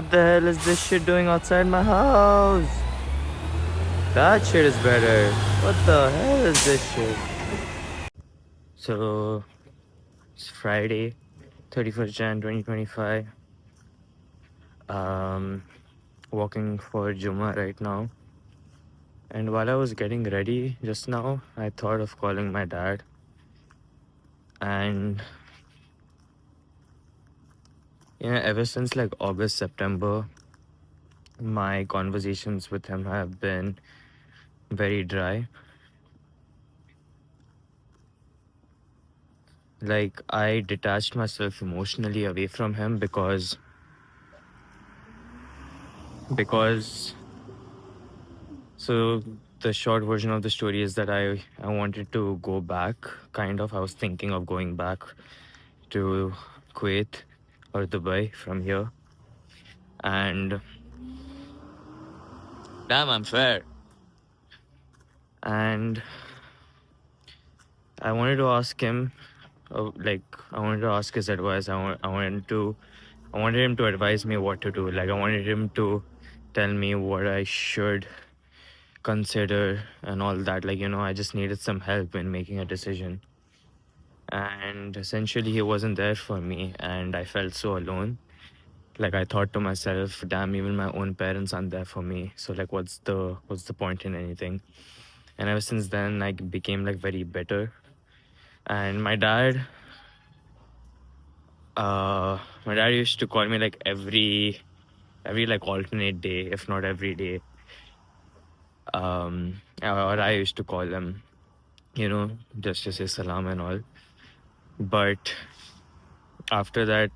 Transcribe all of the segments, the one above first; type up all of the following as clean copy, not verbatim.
What the hell is this shit doing outside my house? That shit is better. What the hell is this shit? So, it's Friday, 31st Jan 2025. Walking for Juma right now. And while I was getting ready just now, I thought of calling my dad. And ever since like August, September, my conversations with him have been very dry. Like, I detached myself emotionally away from him because so the short version of the story is that I wanted to go back, kind of. I was thinking of going back to Kuwait or Dubai from here. And damn, I'm fair. And I wanted to ask him, I wanted to ask his advice. I wanted him to advise me what to do. Like, I wanted him to tell me what I should consider and all that. Like, I just needed some help in making a decision. And essentially, he wasn't there for me, and I felt so alone. Like, I thought to myself, damn, even my own parents aren't there for me. So like, what's the point in anything? And ever since then, I became like very bitter. And my dad used to call me like every like alternate day, if not every day. Or I used to call him, just to say salam and all. But after that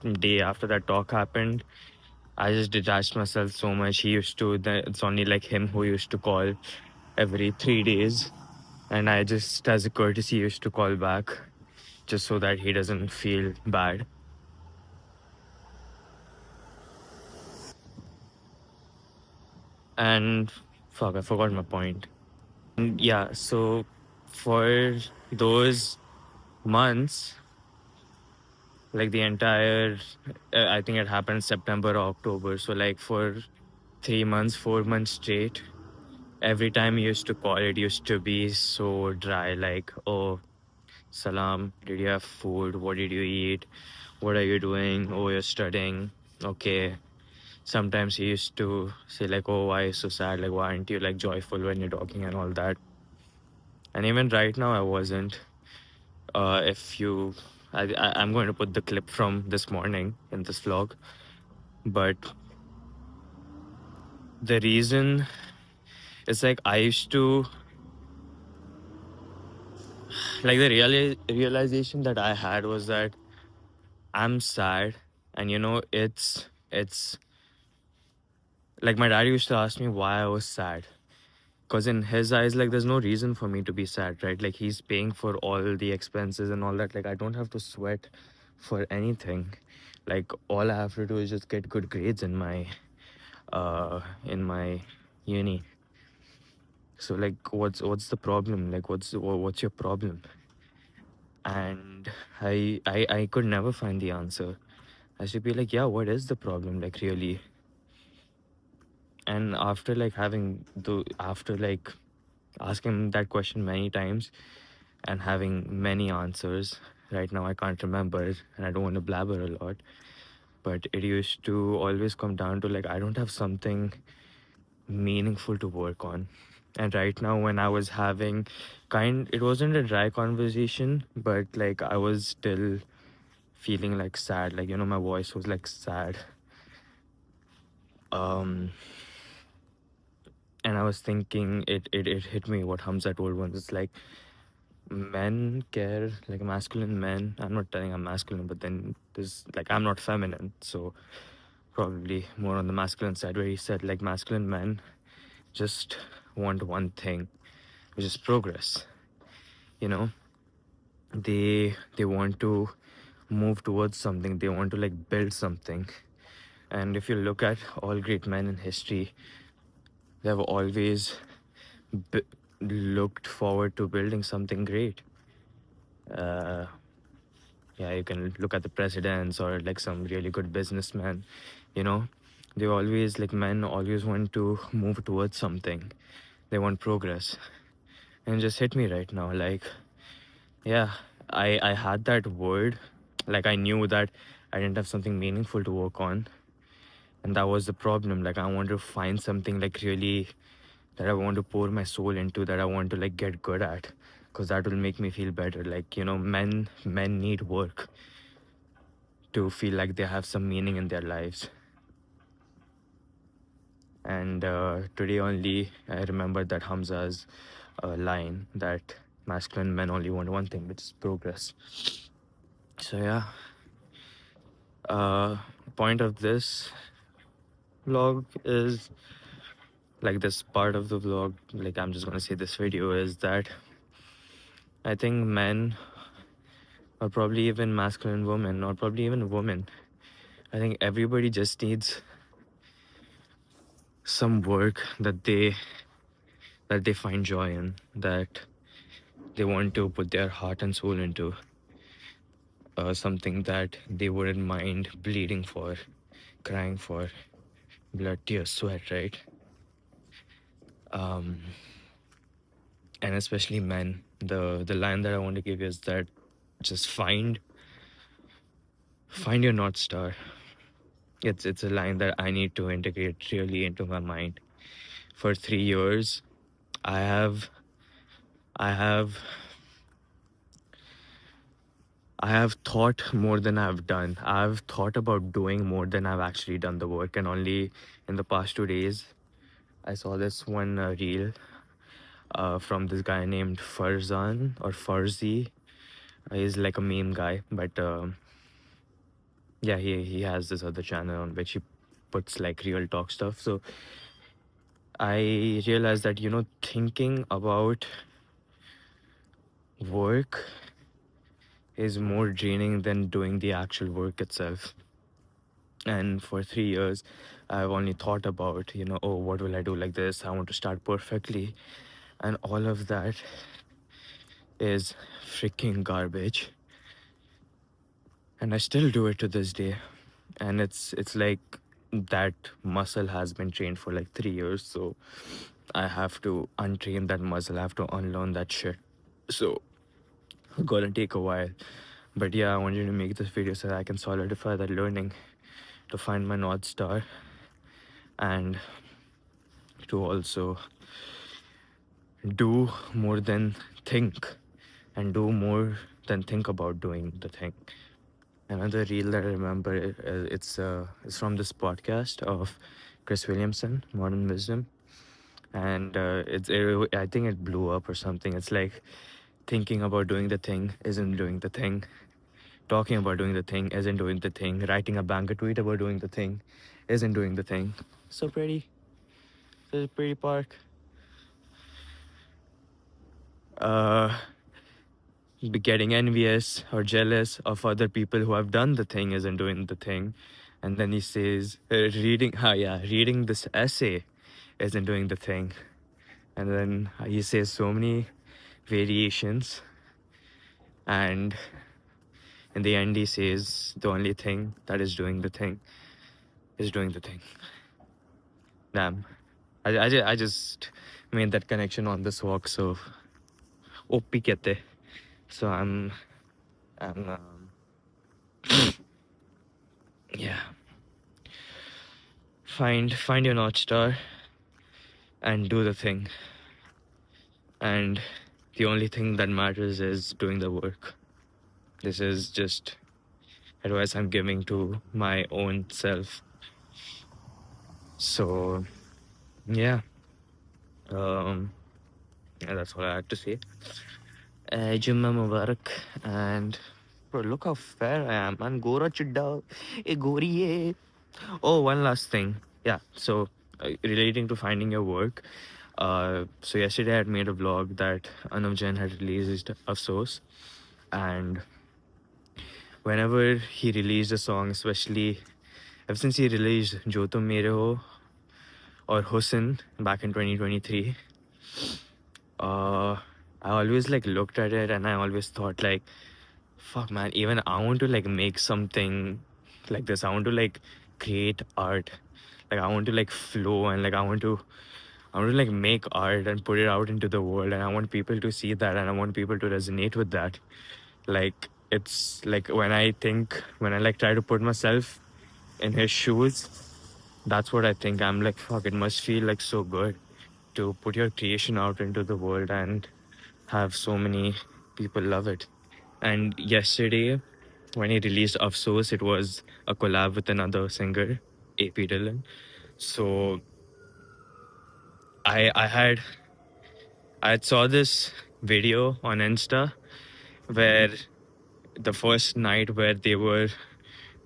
after that talk happened, I just detached myself so much. It's only like him who used to call every 3 days. And I just, as a courtesy, used to call back just so that he doesn't feel bad. And fuck, I forgot my point. And yeah, so for those months, like the entire, I think it happened September or October. So like for 3 months, 4 months straight, every time he used to call, it used to be so dry. Like, oh, salam, did you have food? What did you eat? What are you doing? Oh, you're studying. Okay. Sometimes he used to say like, oh, why are you so sad? Like, why aren't you like joyful when you're talking and all that? And even right now, I wasn't. If you, I'm going to put the clip from this morning in this vlog. But the reason is like I used to, like the realization that I had was that I'm sad. And it's like my dad used to ask me why I was sad. Because in his eyes, like, there's no reason for me to be sad, right? Like, he's paying for all the expenses and all that. Like, I don't have to sweat for anything. Like, all I have to do is just get good grades in my uni. So like, what's the problem? Like, what's your problem? And I could never find the answer. I should be like, yeah, what is the problem? Like, really? And after like asking that question many times and having many answers, right now I can't remember it and I don't want to blabber a lot, but it used to always come down to like, I don't have something meaningful to work on. And right now, when I was having it wasn't a dry conversation, but like I was still feeling like sad, like my voice was like sad. And I was thinking, it hit me what Hamza told once. It's like, men care, like masculine men. I'm not telling I'm masculine, but then there's like, I'm not feminine, so probably more on the masculine side, where he said like masculine men just want one thing, which is progress. They want to move towards something. They want to like build something. And if you look at all great men in history, they have always looked forward to building something great. Yeah, you can look at the presidents or like some really good businessmen. you know, they always, like, men always want to move towards something. They want progress. And it just hit me right now, like, yeah, I had that word, like, I knew that I didn't have something meaningful to work on, and that was the problem. Like, I want to find something, like, really, that I want to pour my soul into, that I want to, like, get good at, because that will make me feel better. Like, you know, men need work to feel like they have some meaning in their lives. And today only I remembered that Hamza's line, that masculine men only want one thing, which is progress. So yeah, point of this vlog is, like, this part of the vlog, like, I'm just gonna say this video, is that I think men, or probably even masculine women, or probably even women, I think everybody just needs some work that they find joy in, that they want to put their heart and soul into, something that they wouldn't mind bleeding for, crying for, blood, tears, sweat, right? And especially men, the line that I want to give you is that just find your North Star. It's a line that I need to integrate really into my mind. For 3 years, I have thought more than I've done. I've thought about doing more than I've actually done the work. And only in the past 2 days, I saw this one reel from this guy named Farzan, or Farzi. He's like a meme guy, but yeah, he has this other channel on which he puts, like, real talk stuff. So I realized that, you know, thinking about work is more draining than doing the actual work itself. And for 3 years, I've only thought about, you know, oh, what will I do like this? I want to start perfectly. And all of that is freaking garbage. And I still do it to this day. And it's like that muscle has been trained for like 3 years. So I have to untrain that muscle. I have to unlearn that shit. So it's gonna take a while. But yeah, I wanted to make this video so that I can solidify that learning, to find my North Star, and to also do more than think, and do more than think about doing the thing. Another reel that I remember, it's from this podcast of Chris Williamson, Modern Wisdom, and I think it blew up or something. It's like, thinking about doing the thing isn't doing the thing. Talking about doing the thing isn't doing the thing. Writing a banker tweet about doing the thing isn't doing the thing. So pretty. So pretty park. Getting envious or jealous of other people who have done the thing isn't doing the thing. And then he says, reading this essay isn't doing the thing. And then he says so many variations. And in the end, he says the only thing that is doing the thing is doing the thing. Damn. I just made that connection on this walk. So, OP kehte. So I'm yeah. Find your North Star and do the thing. And the only thing that matters is doing the work. This is just advice I'm giving to my own self. So yeah. Yeah, that's all I had to say. Jumma Mubarak. And bro, look how fair I am, man. Gora chidda. E gori. Oh, one last thing. Yeah, so relating to finding your work. So yesterday I had made a vlog that Anuv Jain had released Afsos. And whenever he released a song, especially ever since he released Jo Tum Mere Ho or Husn back in 2023, I always like looked at it and I always thought like, fuck man, even I want to like make something like this. I want to like create art. Like I want to like flow and like I want to like make art and put it out into the world, and I want people to see that, and I want people to resonate with that. Like it's like when I like try to put myself in his shoes, that's what I think. I'm like, fuck, it must feel like so good to put your creation out into the world and have so many people love it. And yesterday, when he released Afsos, it was a collab with another singer, AP Dylan. So I I had I saw this video on Insta where the first night where they were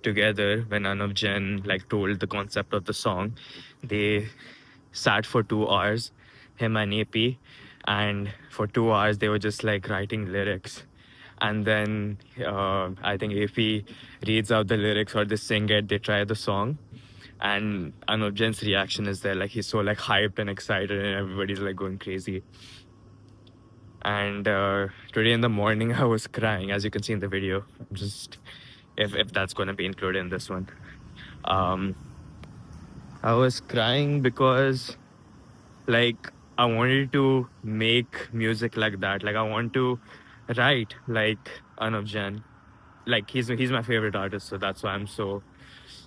together, when Anup Jen like told the concept of the song, they sat for 2 hours, him and AP, and for 2 hours they were just like writing lyrics. And then I think AP reads out the lyrics or they sing it, they try the song. And Anup Jen's reaction is there, like he's so like hyped and excited, and everybody's like going crazy. And today in the morning, I was crying, as you can see in the video. Just if that's going to be included in this one, um, I was crying because like I wanted to make music like that. Like I want to write like Anup Jan. Like he's my favorite artist, so that's why I'm so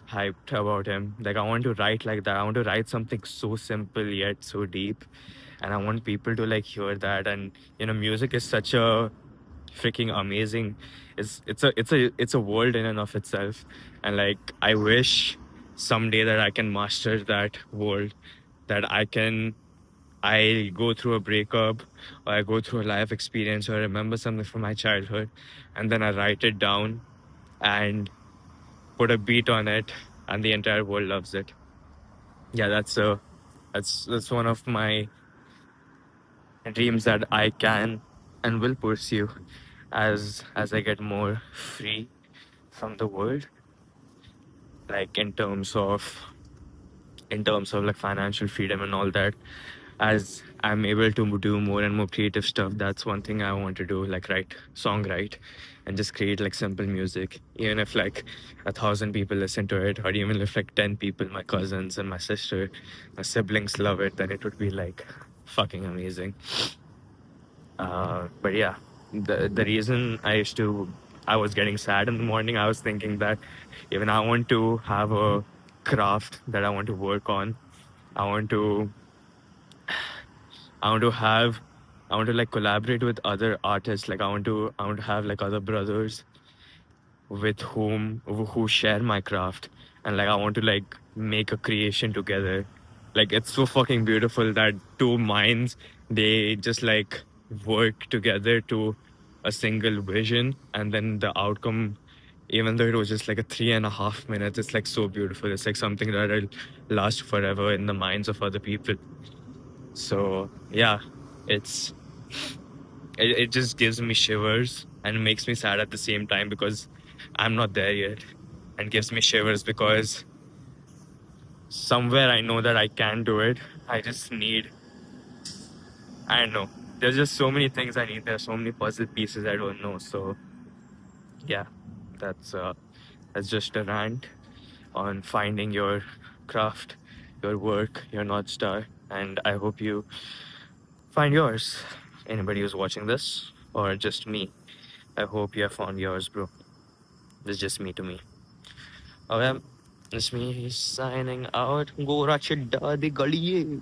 hyped about him. Like I want to write like that. I want to write something so simple yet so deep, and I want people to like hear that. And music is such a freaking amazing. It's a world in and of itself, and like I wish someday that I can master that world. That I go through a breakup, or I go through a life experience, or I remember something from my childhood, and then I write it down and put a beat on it, and the entire world loves it. Yeah, that's one of my dreams that I can and will pursue as I get more free from the world, like in terms of like financial freedom and all that. As I'm able to do more and more creative stuff, that's one thing I want to do, like write, and just create like simple music. Even if like 1,000 people listen to it, or even if like 10 people, my cousins and my sister, my siblings love it, then it would be like fucking amazing. But yeah, the reason I was getting sad in the morning. I was thinking that even I want to have a craft that I want to work on. I want to I want to have I want to like collaborate with other artists. Like I want to have like other brothers with who share my craft, and like I want to like make a creation together. Like it's so fucking beautiful that two minds, they just like work together to a single vision, and then the outcome, even though it was just like a 3.5 minutes, it's like so beautiful. It's like something that'll last forever in the minds of other people. So yeah, it's it just gives me shivers and makes me sad at the same time because I'm not there yet, and gives me shivers because somewhere I know that I can do it. I just need, I don't know. There's just so many things I need. There's so many puzzle pieces I don't know. So yeah, that's just a rant on finding your craft, your work, your North Star, and I hope you find yours. Anybody who's watching this, or just me, I hope you have found yours, bro. It's just me to me. Okay, it's me signing out. Go Rachida the Gully.